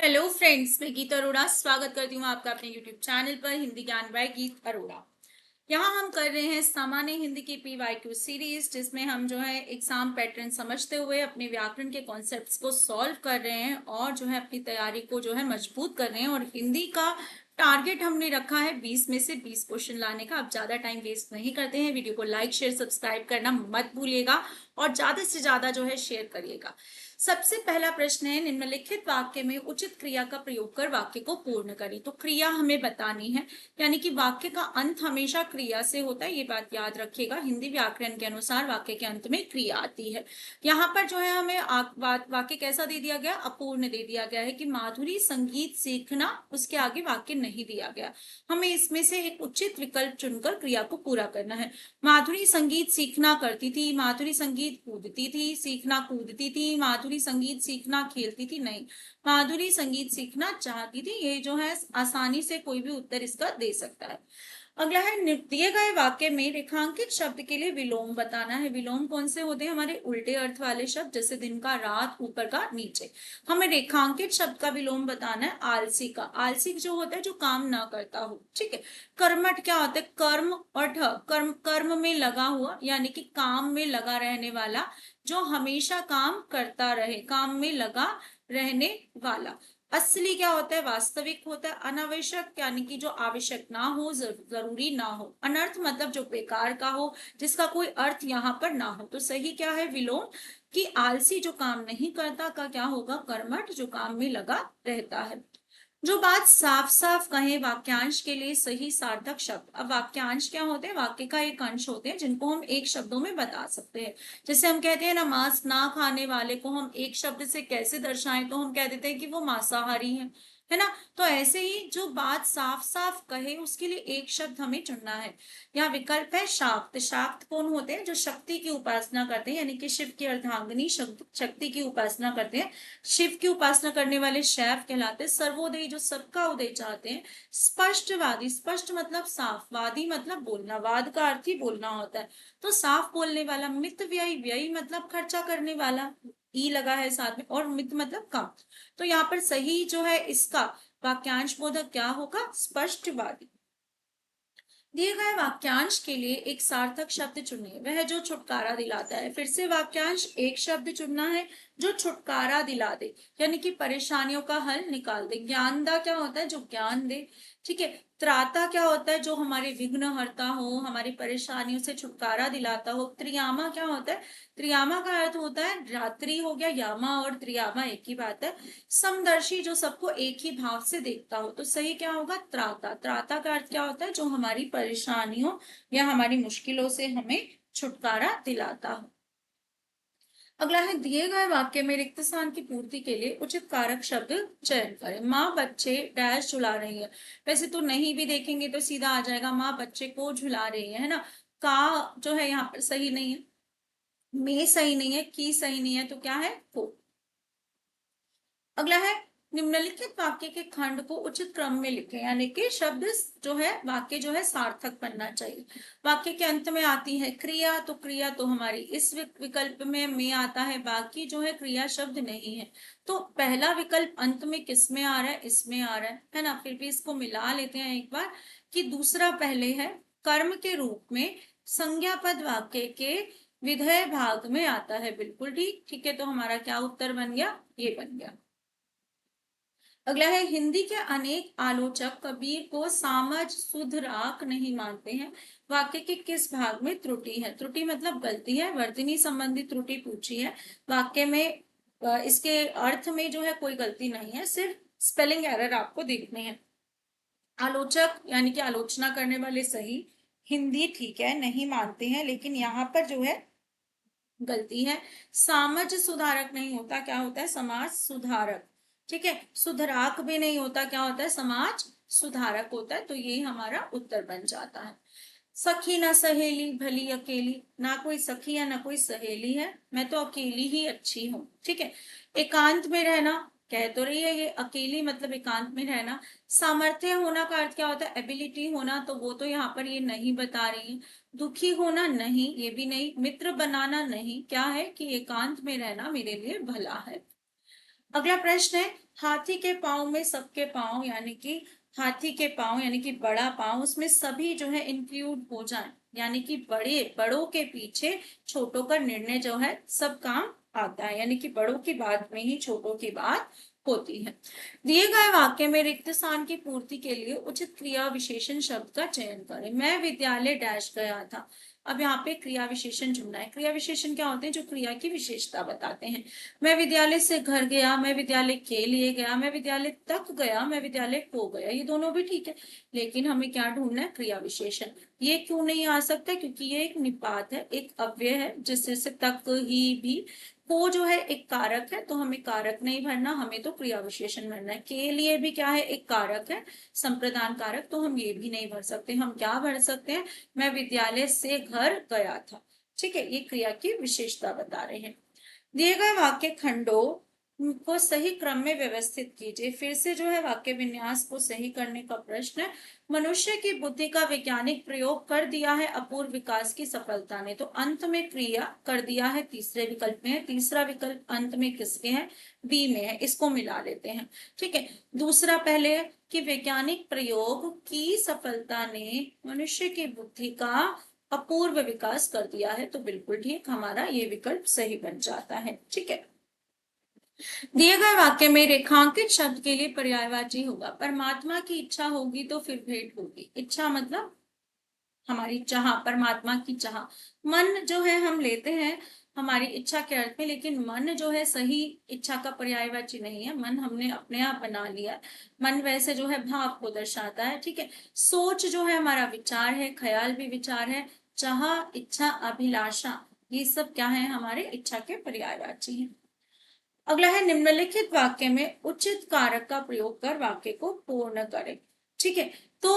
Hello friends, मैं गीता अरोड़ा स्वागत करती हूँ आपका अपने यूट्यूब चैनल पर हिंदी ज्ञान बाय गीत अरोड़ा। यहाँ हम कर रहे हैं सामान्य हिंदी की पीवाईक्यू सीरीज, जिसमें हम जो है एग्जाम पैटर्न समझते हुए अपने व्याकरण के कॉन्सेप्ट्स को सॉल्व कर रहे हैं और जो है अपनी तैयारी को जो है मजबूत कर रहे हैं। और हिंदी का टारगेट हमने रखा है 20 में से 20 क्वेश्चन लाने का। अब ज्यादा टाइम वेस्ट नहीं करते हैं, वीडियो को लाइक शेयर सब्सक्राइब करना मत भूलिएगा और ज्यादा से ज्यादा जो है शेयर करिएगा। सबसे पहला प्रश्न है, निम्नलिखित वाक्य में उचित क्रिया का प्रयोग कर वाक्य को पूर्ण करें। तो क्रिया हमें बतानी है, यानी कि वाक्य का अंत हमेशा क्रिया से होता है, ये बात याद रखिएगा। हिंदी व्याकरण के अनुसार वाक्य के अंत में क्रिया आती है। यहाँ पर जो है हमें वाक्य कैसा दे दिया गया, अपूर्ण दे दिया गया है कि माधुरी संगीत सीखना, उसके आगे वाक्य नहीं दिया गया। हमें इसमें से एक उचित विकल्प चुनकर क्रिया को पूरा करना है। माधुरी संगीत सीखना करती थी, माधुरी संगीत कूदती थी, सीखना कूदती थी, माधुरी संगीत सीखना खेलती थी, नहीं, माधुरी संगीत सीखना चाहती थी। ये जो है आसानी से कोई भी उत्तर इसका दे सकता है। अगला है, दिए गए वाक्य में रेखांकित शब्द के लिए विलोम बताना है। विलोम कौन से होते हैं, हमारे उल्टे अर्थ वाले शब्द, जैसे दिन का रात, ऊपर का नीचे। हमें रेखांकित शब्द का विलोम बताना है। आलसी का, आलसी जो होता है जो काम ना करता हो, ठीक है। कर्मठ क्या होता है, कर्म और ठ, कर्म कर्म में लगा हुआ, यानी कि काम में लगा रहने वाला, जो हमेशा काम करता रहे, काम में लगा रहने वाला। असली क्या होता है, वास्तविक होता है। अनावश्यक यानी कि जो आवश्यक ना हो, जरूरी ना हो। अनर्थ मतलब जो बेकार का हो, जिसका कोई अर्थ यहाँ पर ना हो। तो सही क्या है, विलोम, कि आलसी जो काम नहीं करता का क्या होगा, कर्मठ जो काम में लगा रहता है। जो बात साफ साफ कहे, वाक्यांश के लिए सही सार्थक शब्द। अब वाक्यांश क्या होते हैं, वाक्य का एक अंश होते हैं जिनको हम एक शब्दों में बता सकते हैं। जैसे हम कहते हैं ना, मांस ना खाने वाले को हम एक शब्द से कैसे दर्शाएं, तो हम कह देते हैं कि वो मांसाहारी है ना। तो ऐसे ही जो बात साफ साफ कहे, उसके लिए एक शब्द हमें चुनना है। यहाँ विकल्प है शाक्त। शाक्त कौन होते हैं, जो शक्ति की उपासना करते हैं, यानी कि शिव की अर्धांगिनी शक्ति की उपासना करते हैं। शिव की उपासना करने वाले शैव कहलाते हैं। सर्वोदयी जो सबका उदय चाहते हैं। स्पष्टवादी, स्पष्ट मतलब साफ, वादी मतलब बोलना, वाद का अर्थ ही बोलना होता है। तो साफ बोलने वाला। मित व्ययी, व्ययी मतलब खर्चा करने वाला, ई लगा है साथ में, और मित मतलब कम। तो यहाँ पर सही जो है इसका वाक्यांश बोधक क्या होगा, स्पष्टवादी। दिए गए वाक्यांश के लिए एक सार्थक शब्द चुनिए, वह जो छुटकारा दिलाता है। फिर से वाक्यांश एक शब्द चुनना है जो छुटकारा दिला दे, यानी कि परेशानियों का हल निकाल दे। ज्ञानदा क्या होता है, जो ज्ञान दे, ठीक है। त्राता क्या होता है, जो हमारे विघ्न हरता हो, हमारी परेशानियों से छुटकारा दिलाता हो। त्रियामा क्या होता है, त्रियामा का अर्थ होता है रात्रि, हो गया। यामा और त्रियामा एक ही बात है। समदर्शी, जो सबको एक ही भाव से देखता हो। तो सही क्या होगा, त्राता। त्राता का अर्थ क्या होता है, जो हमारी परेशानियों या हमारी मुश्किलों से हमें छुटकारा दिलाता हो। अगला है, दिए गए वाक्य में रिक्त स्थान की पूर्ति के लिए उचित कारक शब्द चयन करें। माँ बच्चे डैश झुला रही है। वैसे तो नहीं भी देखेंगे तो सीधा आ जाएगा, माँ बच्चे को झुला रही है ना। का जो है यहाँ पर सही नहीं है, में सही नहीं है, की सही नहीं है, तो क्या है, को। अगला है, निम्नलिखित वाक्य के खंड को उचित क्रम में लिखें, यानी कि शब्द जो है, वाक्य जो है सार्थक बनना चाहिए। वाक्य के अंत में आती है क्रिया, तो क्रिया तो हमारी इस विकल्प में आता है, बाकी जो है क्रिया शब्द नहीं है। तो पहला विकल्प अंत में किस में आ रहा है, इसमें आ रहा है ना। फिर भी इसको मिला लेते हैं एक बार, कि दूसरा पहले है, कर्म के रूप में संज्ञा पद वाक्य के विधेय भाग में आता है। बिल्कुल ठीक, ठीक है। तो हमारा क्या उत्तर बन गया, ये बन गया। अगला है, हिंदी के अनेक आलोचक कबीर को सामज सुध राख नहीं मानते हैं। वाक्य के किस भाग में त्रुटि है, त्रुटि मतलब गलती है, वर्तनी संबंधी त्रुटि पूछी है। वाक्य में इसके अर्थ में जो है कोई गलती नहीं है, सिर्फ स्पेलिंग एरर आपको देखने हैं। आलोचक यानी कि आलोचना करने वाले सही, हिंदी ठीक है, नहीं मानते हैं, लेकिन यहाँ पर जो है गलती है। सामज सुधारक नहीं होता, क्या होता है, समाज सुधारक, ठीक है। सुधराक भी नहीं होता, क्या होता है, समाज सुधारक होता है। तो ये हमारा उत्तर बन जाता है। सखी ना सहेली, भली अकेली, ना कोई सखी है ना कोई सहेली है, मैं तो अकेली ही अच्छी हूँ, ठीक है। एकांत में रहना, कह तो रही है ये, अकेली मतलब एकांत में रहना। सामर्थ्य होना का अर्थ क्या होता है, एबिलिटी होना, तो वो तो यहाँ पर ये नहीं बता रही है। दुखी होना नहीं, ये भी नहीं। मित्र बनाना नहीं, क्या है कि एकांत में रहना मेरे लिए भला है। अगला प्रश्न है, हाथी के पांव में सबके पांव, यानी कि हाथी के पांव यानी कि बड़ा पांव, उसमें सभी जो है इंक्लूड हो जाए, यानी कि बड़ों के पीछे छोटों का निर्णय जो है सब काम आता है, यानी कि बड़ों की बात में ही छोटों की बात होती है। दिए गए वाक्य में रिक्त स्थान की पूर्ति के लिए उचित क्रिया विशेषण शब्द का चयन करें। मैं विद्यालय डैश गया था। अब यहाँ पे क्रिया विशेषण चुनना है। क्रिया विशेषण क्या होते हैं? जो क्रिया की विशेषता बताते हैं। मैं विद्यालय से घर गया, मैं विद्यालय के लिए गया, मैं विद्यालय तक गया, मैं विद्यालय को गया, ये दोनों भी ठीक है, लेकिन हमें क्या ढूंढना है? क्रिया विशेषण। ये क्यों नहीं आ सकता? क्योंकि ये एक निपात है, एक अव्यय है, जिससे तक ही भी को जो है एक कारक है, तो हमें कारक नहीं भरना, हमें तो क्रिया विशेषण भरना है। के लिए भी क्या है? एक कारक है, संप्रदान कारक, तो हम ये भी नहीं भर सकते। हम क्या भर सकते हैं? मैं विद्यालय से घर गया था। ठीक है, ये क्रिया की विशेषता बता रहे हैं। दिए गए वाक्य खंडों को सही क्रम में व्यवस्थित कीजिए। फिर से जो है वाक्य विन्यास को सही करने का प्रश्न है। मनुष्य की बुद्धि का वैज्ञानिक प्रयोग कर दिया है अपूर्व विकास की सफलता ने, तो अंत में क्रिया कर दिया है तीसरे विकल्प में है। तीसरा विकल्प अंत में किसके है? बी में है, इसको मिला लेते हैं। ठीक है, दूसरा पहले कि वैज्ञानिक प्रयोग की सफलता ने मनुष्य की बुद्धि का अपूर्व विकास कर दिया है, तो बिल्कुल ठीक, हमारा ये विकल्प सही बन जाता है। ठीक है, दिए गए वाक्य में रेखांकित शब्द के लिए पर्यायवाची होगा। परमात्मा की इच्छा होगी तो फिर भेंट होगी। इच्छा मतलब हमारी चाह, परमात्मा की चाह। मन जो है हम लेते हैं हमारी इच्छा के अर्थ में, लेकिन मन जो है सही इच्छा का पर्यायवाची नहीं है। मन हमने अपने आप बना लिया है। मन वैसे जो है भाव को दर्शाता है। ठीक है, सोच जो है हमारा विचार है, ख्याल भी विचार है। चाह, इच्छा, अभिलाषा, ये सब क्या है? हमारे इच्छा के पर्यायवाची हैं। अगला है, निम्नलिखित वाक्य में उचित कारक का प्रयोग कर वाक्य को पूर्ण करें। ठीक है, तो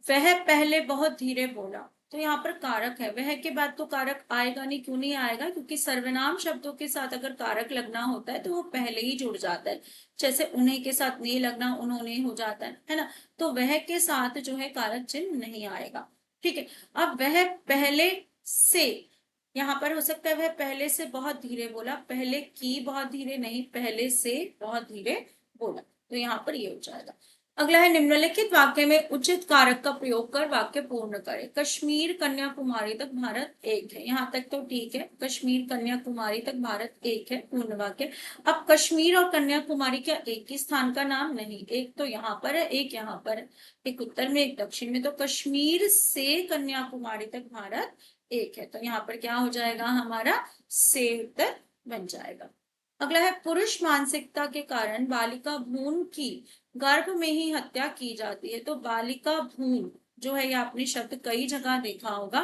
वह पहले बहुत धीरे बोला, तो यहाँ पर कारक है, वह के बाद तो कारक आएगा नहीं। क्यों नहीं आएगा? क्योंकि सर्वनाम शब्दों के साथ अगर कारक लगना होता है तो वो पहले ही जुड़ जाता है। जैसे उन्हें के साथ नहीं लगना, उन्होंने हो जाता है ना। तो वह के साथ जो है कारक चिन्ह नहीं आएगा। ठीक है, अब वह पहले से, यहाँ पर हो सकता है वह पहले से बहुत धीरे बोला, पहले की बहुत धीरे नहीं, पहले से बहुत धीरे बोला, तो यहाँ पर ये हो जाएगा। अगला है, निम्नलिखित वाक्य में उचित कारक का प्रयोग कर वाक्य पूर्ण करें। कश्मीर कन्याकुमारी तक भारत एक है, यहाँ तक तो ठीक है। कश्मीर कन्याकुमारी तक भारत एक है, पूर्ण वाक्य। अब कश्मीर और कन्याकुमारी क्या एक ही स्थान का नाम? नहीं, एक तो यहाँ पर है, एक यहाँ पर है, एक उत्तर में एक दक्षिण में। तो कश्मीर से कन्याकुमारी तक भारत एक है, तो यहाँ पर क्या हो जाएगा? हमारा से उत्तर बन जाएगा। अगला है, पुरुष मानसिकता के कारण बालिका भ्रूण की गर्भ में ही हत्या की जाती है। तो बालिका भ्रूण जो है, ये आपने शब्द कई जगह देखा होगा।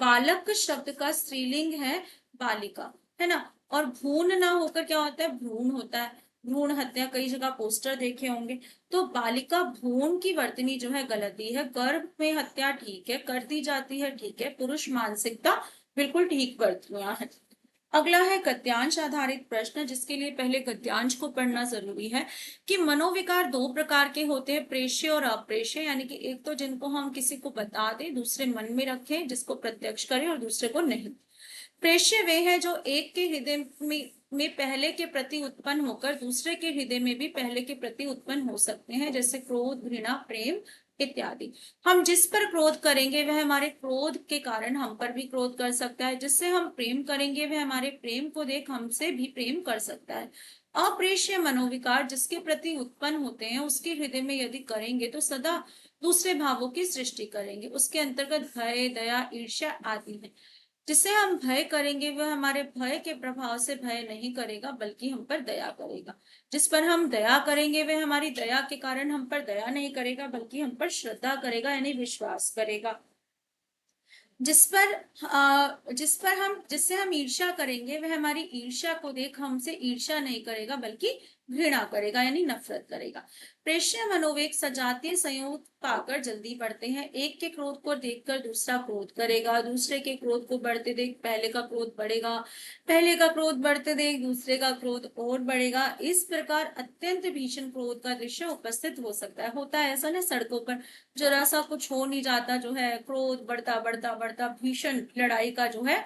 बालक शब्द का स्त्रीलिंग है बालिका, है ना। और भ्रूण ना होकर क्या होता है? भ्रूण होता है। भ्रूण हत्या कई जगह पोस्टर देखे होंगे। तो बालिका भ्रूण की वर्तनी जो है गलती है। गर्भ में हत्या ठीक है, कर दी जाती है, ठीक है। पुरुष मानसिकता बिल्कुल ठीक वर्तनियां है। अगला है गद्यांश आधारित प्रश्न, जिसके लिए पहले गद्यांश को पढ़ना जरूरी है। कि मनोविकार दो प्रकार के होते हैं, प्रेष्य और अप्रेष्य, यानी कि एक तो जिनको हम किसी को बता दें, दूसरे मन में रखें, जिसको प्रत्यक्ष करें, और दूसरे को नहीं। प्रेष्य वे हैं जो एक के हृदय में पहले के प्रति उत्पन्न होकर दूसरे के हृदय में भी पहले के प्रति उत्पन्न हो सकते हैं, जैसे क्रोध, घृणा, प्रेम इत्यादि। हम जिस पर क्रोध करेंगे वह हमारे क्रोध के कारण हम पर भी क्रोध कर सकता है। जिससे हम प्रेम करेंगे वह हमारे प्रेम को देख हमसे भी प्रेम कर सकता है। अप्रेष्य मनोविकार जिसके प्रति उत्पन्न होते हैं, उसके हृदय में यदि करेंगे तो सदा दूसरे भावों की सृष्टि करेंगे। उसके अंतर्गत भय, दया, ईर्ष्या आदि है। जिसे हम भय करेंगे वह हमारे भय के प्रभाव से भय नहीं करेगा, बल्कि हम पर दया करेगा। जिस पर हम दया करेंगे वह हमारी दया के कारण हम पर दया नहीं करेगा, बल्कि हम पर श्रद्धा करेगा, यानी विश्वास करेगा। जिससे हम ईर्ष्या करेंगे वह हमारी ईर्ष्या को देख हमसे ईर्ष्या नहीं करेगा, बल्कि घृणा करेगा, यानी नफरत करेगा। प्रेष्य मनोवेग सजातीय संयोग पाकर जल्दी बढ़ते हैं। एक के क्रोध को देखकर दूसरा क्रोध करेगा, दूसरे के क्रोध को बढ़ते देख पहले का क्रोध बढ़ेगा, पहले का क्रोध बढ़ते देख दूसरे का क्रोध और बढ़ेगा। इस प्रकार अत्यंत भीषण क्रोध का दृश्य उपस्थित हो सकता है। होता है ऐसा ना, सड़कों पर जरा सा कुछ हो नहीं जाता, जो है क्रोध बढ़ता बढ़ता बढ़ता भीषण लड़ाई का जो है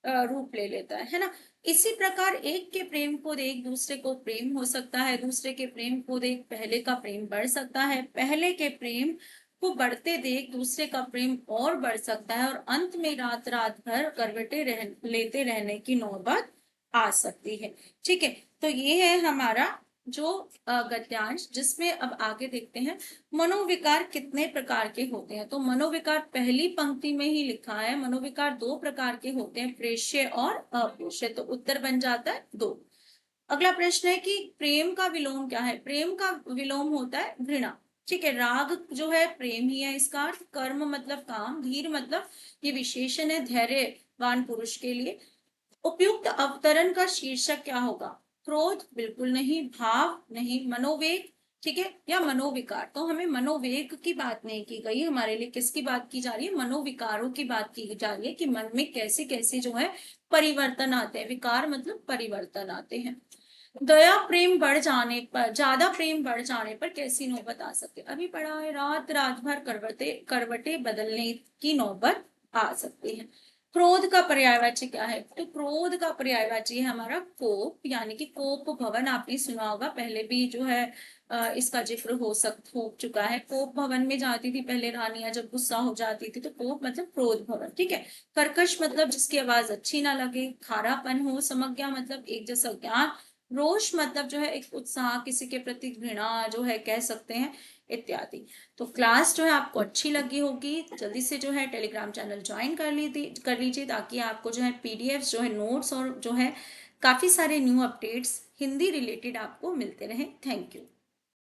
रूप ले लेता है ना। इसी प्रकार एक के प्रेम को देख दूसरे को प्रेम हो सकता है, दूसरे के प्रेम को देख पहले का प्रेम बढ़ सकता है, पहले के प्रेम को बढ़ते देख दूसरे का प्रेम और बढ़ सकता है, और अंत में रात रात भर करवटे लेते रहने की नौबत आ सकती है। ठीक है, तो ये है हमारा जो गद्यांश, जिसमें अब आगे देखते हैं मनोविकार कितने प्रकार के होते हैं। तो मनोविकार पहली पंक्ति में ही लिखा है, मनोविकार दो प्रकार के होते हैं, प्रेष्य और अप्रेष्य। तो उत्तर बन जाता है दो। अगला प्रश्न है कि प्रेम का विलोम क्या है। प्रेम का विलोम होता है घृणा। ठीक है, राग जो है प्रेम ही है इसका अर्थ, कर्म मतलब काम, धीर मतलब ये विशेषण है धैर्यवान पुरुष के लिए। उपयुक्त अवतरण का शीर्षक क्या होगा। क्रोध बिल्कुल नहीं, भाव नहीं, मनोवेग, ठीक है, या मनोविकार। तो हमें मनोवेग की बात नहीं की गई, हमारे लिए किसकी बात की जा रही है, मनोविकारों की बात की जा रही है कि मन में कैसे कैसे जो है परिवर्तन आते हैं। विकार मतलब परिवर्तन आते हैं। दया प्रेम बढ़ जाने पर, ज्यादा प्रेम बढ़ जाने पर कैसी नौबत आ सकती है। अभी पढ़ा है, रात रात भर करवटे करवटे बदलने की नौबत आ सकती है। क्रोध का पर्यायवाची क्या है। तो क्रोध का पर्यायवाची है हमारा कोप, यानी कि कोप भवन। आपने सुना होगा, पहले भी जो है इसका जिक्र हो चुका है। कोप भवन में जाती थी पहले रानियां, जब गुस्सा हो जाती थी। तो कोप मतलब क्रोध भवन। ठीक है, कर्कश मतलब जिसकी आवाज अच्छी ना लगे, खारापन हो, समज्ञा मतलब एक जैसा ज्ञान, रोष मतलब जो है एक उत्साह, किसी के प्रति घृणा जो है कह सकते हैं, इत्यादि। तो क्लास जो है आपको अच्छी लगी होगी, जल्दी से जो है टेलीग्राम चैनल ज्वाइन कर लीजिए, ताकि आपको जो है पीडीएफ जो है नोट्स और जो है काफी सारे न्यू अपडेट्स हिंदी रिलेटेड आपको मिलते रहे। Thank you.